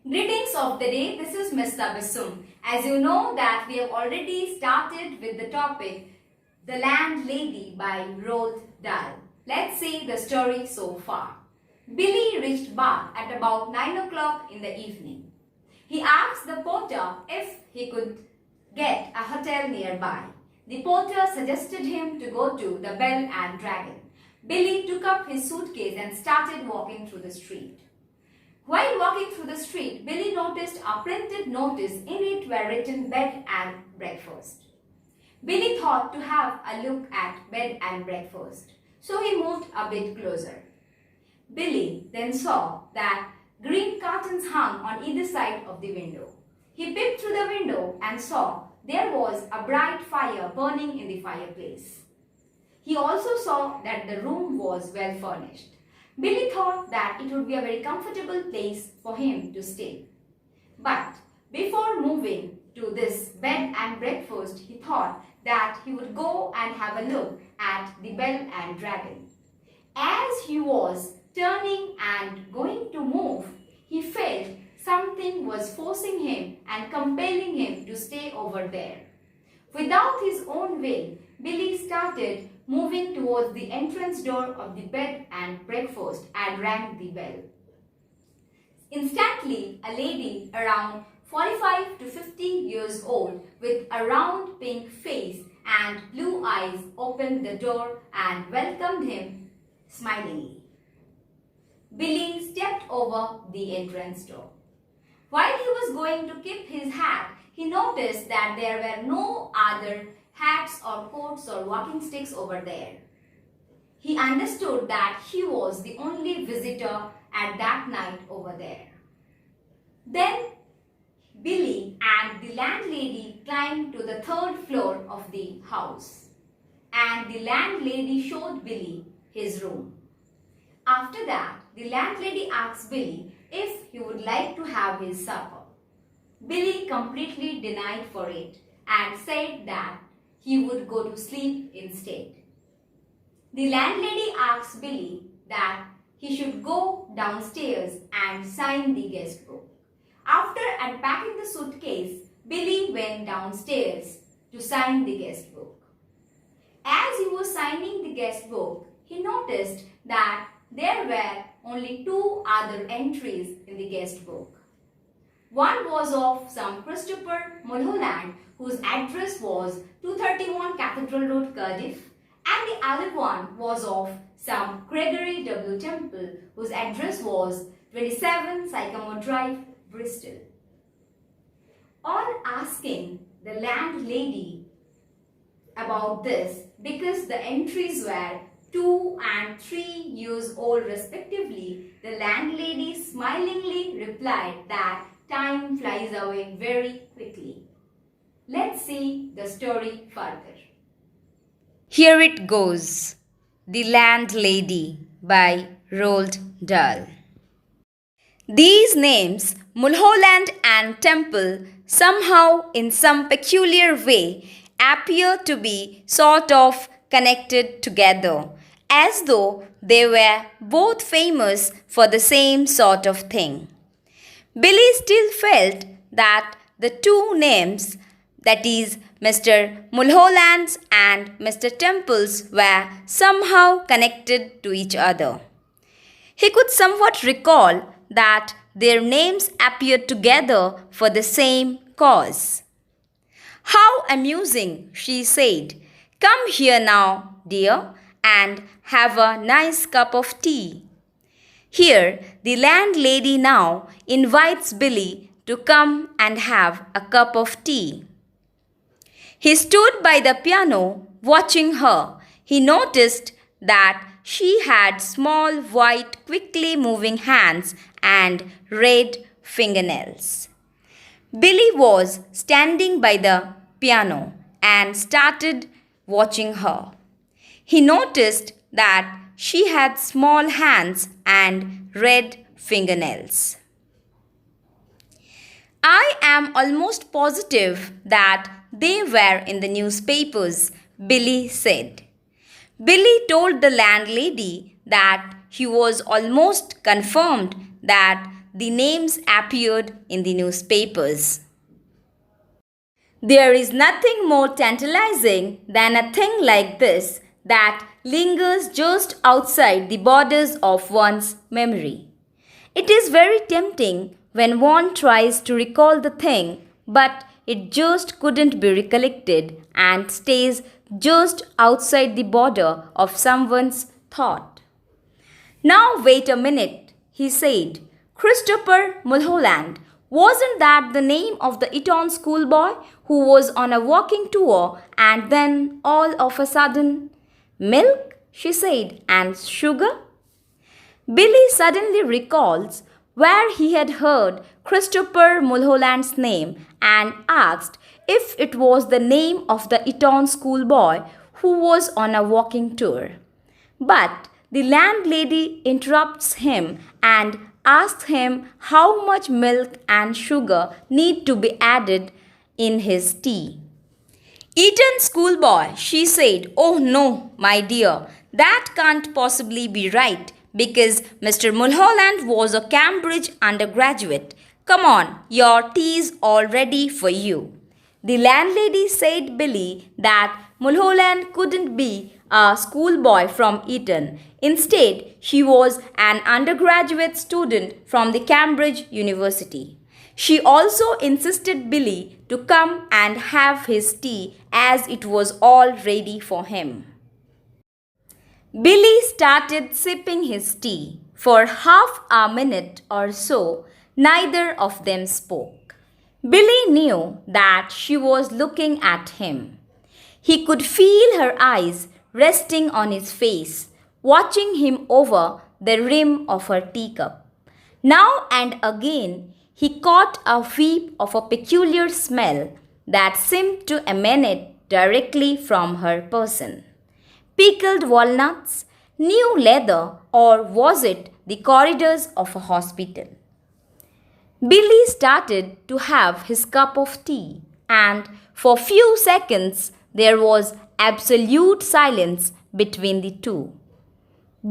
Greetings of the day, this is Ms. Tabassum. As you know that we have already started with the topic The Landlady by Roald Dahl. Let's see the story so far. Billy reached Bath at about 9 o'clock in the evening. He asked the porter if he could get a hotel nearby. The porter suggested him to go to the Bell and Dragon. Billy took up his suitcase and started walking through the street. While walking through the street, Billy noticed a printed notice. In it were written bed and breakfast. Billy thought to have a look at bed and breakfast, so he moved a bit closer. Billy then saw that green curtains hung on either side of the window. He peeped through the window and saw there was a bright fire burning in the fireplace. He also saw that the room was well furnished. Billy thought that it would be a very comfortable place for him to stay. But before moving to this bed and breakfast, he thought that he would go and have a look at the Bell and Dragon. As he was turning and going to move, he felt something was forcing him and compelling him to stay over there. Without his own will, Billy started moving towards the entrance door of the bed and breakfast and rang the bell. Instantly, a lady around 45 to 50 years old with a round pink face and blue eyes opened the door and welcomed him smilingly. Billy stepped over the entrance door. While he was going to keep his hat, he noticed that there were no other hats or coats or walking sticks over there. He understood that he was the only visitor at that night over there. Then Billy and the landlady climbed to the third floor of the house, and the landlady showed Billy his room. After that, the landlady asked Billy if he would like to have his supper. Billy completely denied for it and said that he would go to sleep instead. The landlady asked Billy that he should go downstairs and sign the guest book. After unpacking the suitcase, Billy went downstairs to sign the guest book. As he was signing the guest book, he noticed that there were only two other entries in the guest book. One was of some Christopher Mulholland, whose address was 231 Cathedral Road, Cardiff, and the other one was of some Gregory W. Temple, whose address was 27 Sycamore Drive, Bristol. On asking the landlady about this, because the entries were 2 and 3 years old respectively, the landlady smilingly replied that time flies away very quickly. Let's see the story further. Here it goes. The Landlady by Roald Dahl. These names, Mulholland and Temple, somehow in some peculiar way appear to be sort of connected together, as though they were both famous for the same sort of thing. Billy still felt that the two names, that is, Mr. Mulholland's and Mr. Temple's, were somehow connected to each other. He could somewhat recall that their names appeared together for the same cause. "How amusing," she said. "Come here now, dear, and have a nice cup of tea." Here, the landlady now invites Billy to come and have a cup of tea. He stood by the piano watching her. He noticed that she had small, white, quickly moving hands and red fingernails. Billy was standing by the piano and started watching her. He noticed that she had small hands and red fingernails. "I am almost positive that they were in the newspapers," Billy said. Billy told the landlady that he was almost confirmed that the names appeared in the newspapers. There is nothing more tantalizing than a thing like this that lingers just outside the borders of one's memory. It is very tempting when one tries to recall the thing, but it just couldn't be recollected and stays just outside the border of someone's thought. Now wait a minute, he said. Christopher Mulholland. Wasn't that the name of the Eton schoolboy who was on a walking tour and then all of a sudden? Milk, she said, and sugar? Billy suddenly recalls where he had heard Christopher Mulholland's name and asked if it was the name of the Eton schoolboy who was on a walking tour. But the landlady interrupts him and asks him how much milk and sugar need to be added in his tea. Eton schoolboy, she said. Oh no, my dear, that can't possibly be right because Mr. Mulholland was a Cambridge undergraduate. Come on, your tea's all ready for you. The landlady said Billy that Mulholland couldn't be a schoolboy from Eton. Instead, she was an undergraduate student from the Cambridge University. She also insisted Billy to come and have his tea as it was all ready for him. Billy started sipping his tea. For half a minute or so, neither of them spoke. Billy knew that she was looking at him. He could feel her eyes resting on his face, watching him over the rim of her teacup. Now and again, he caught a whiff of a peculiar smell that seemed to emanate directly from her person. Pickled walnuts, new leather, or was it the corridors of a hospital? Billy started to have his cup of tea, and for few seconds there was absolute silence between the two.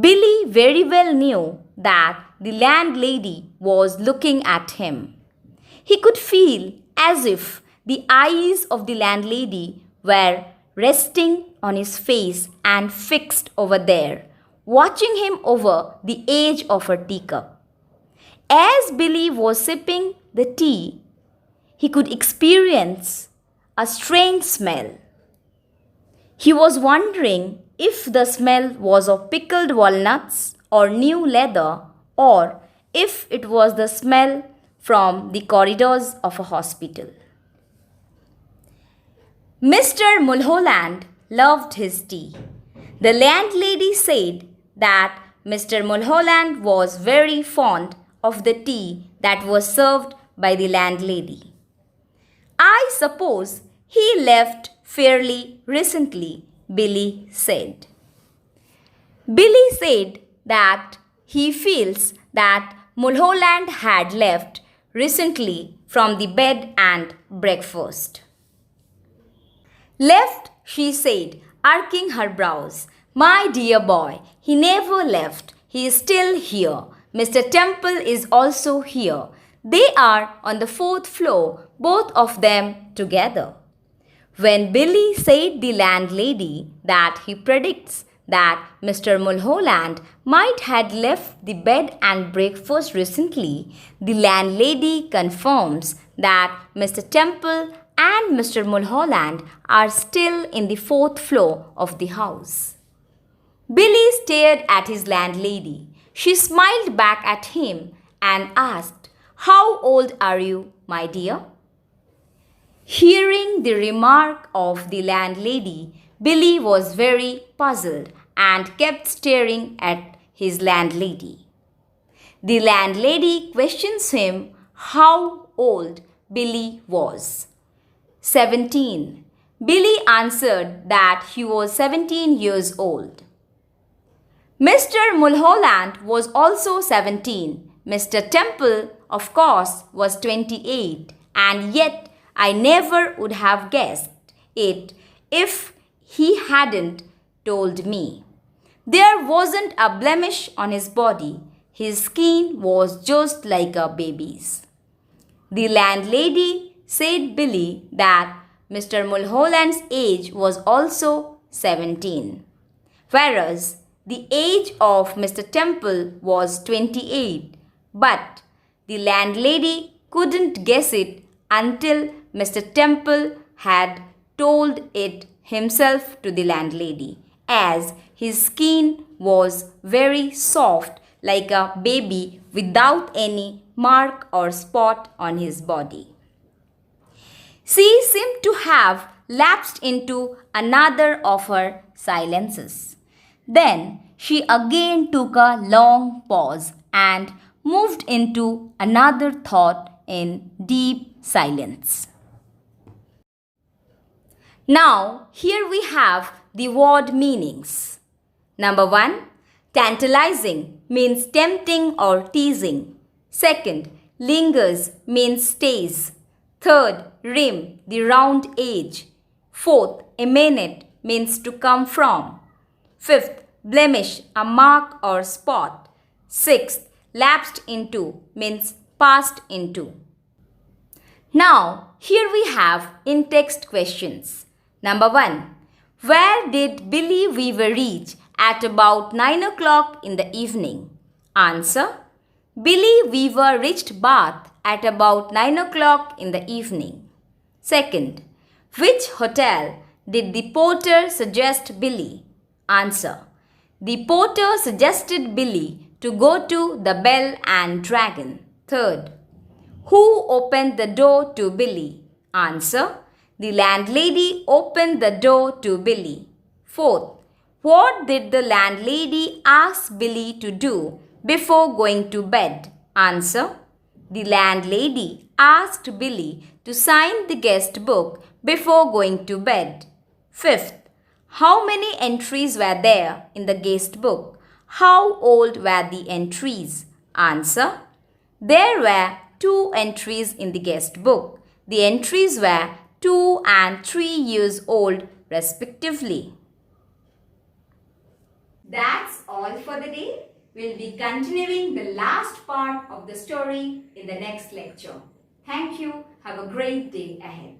Billy very well knew that the landlady was looking at him. He could feel as if the eyes of the landlady were resting on his face and fixed over there, watching him over the edge of her teacup. As Billy was sipping the tea, he could experience a strange smell. He was wondering if the smell was of pickled walnuts or new leather, or if it was the smell from the corridors of a hospital. Mr. Mulholland loved his tea. The landlady said that Mr. Mulholland was very fond of the tea that was served by the landlady. I suppose he left fairly recently, Billy said. Billy said that he feels that Mulholland had left recently from the bed and breakfast. Left, she said, arching her brows. My dear boy, he never left. He is still here. Mr. Temple is also here. They are on the 4th floor, both of them together. When Billy said the landlady that he predicts that Mr. Mulholland might had left the bed and breakfast recently, the landlady confirms that Mr. Temple and Mr. Mulholland are still in the 4th floor of the house. Billy stared at his landlady. She smiled back at him and asked, How old are you, my dear? Hearing the remark of the landlady, Billy was very puzzled and kept staring at his landlady. The landlady questions him how old Billy was. 17. Billy answered that he was 17 years old. Mr. Mulholland was also 17. Mr. Temple, of course, was 28, and yet I never would have guessed it if he hadn't told me. There wasn't a blemish on his body. his skin was just like a baby's. The landlady said Billy that Mr. Mulholland's age was also 17, whereas the age of Mr. Temple was 28. But the landlady couldn't guess it until Mr. Temple had told it himself to the landlady, as his skin was very soft like a baby without any mark or spot on his body. She seemed to have lapsed into another of her silences. Then she again took a long pause and moved into another thought in deep silence. Now, here we have the word meanings. Number 1, tantalizing means tempting or teasing. Second, lingers means stays. Third, rim, the round edge. Fourth, emanate means to come from. Fifth, blemish, a mark or spot. Sixth, lapsed into means passed into. Now, here we have in-text questions. Number 1. Where did Billy Weaver reach at about 9 o'clock in the evening? Answer. Billy Weaver reached Bath at about 9 o'clock in the evening. Second. Which hotel did the porter suggest Billy? Answer. The porter suggested Billy to go to the Bell and Dragon. Third. Who opened the door to Billy? Answer. The landlady opened the door to Billy. Fourth. What did the landlady ask Billy to do before going to bed? Answer. The landlady asked Billy to sign the guest book before going to bed. Fifth. How many entries were there in the guest book? How old were the entries? Answer. There were 2 entries in the guest book. The entries were 2 and 3 years old respectively. That's all for the day. We'll be continuing the last part of the story in the next lecture. Thank you. Have a great day ahead.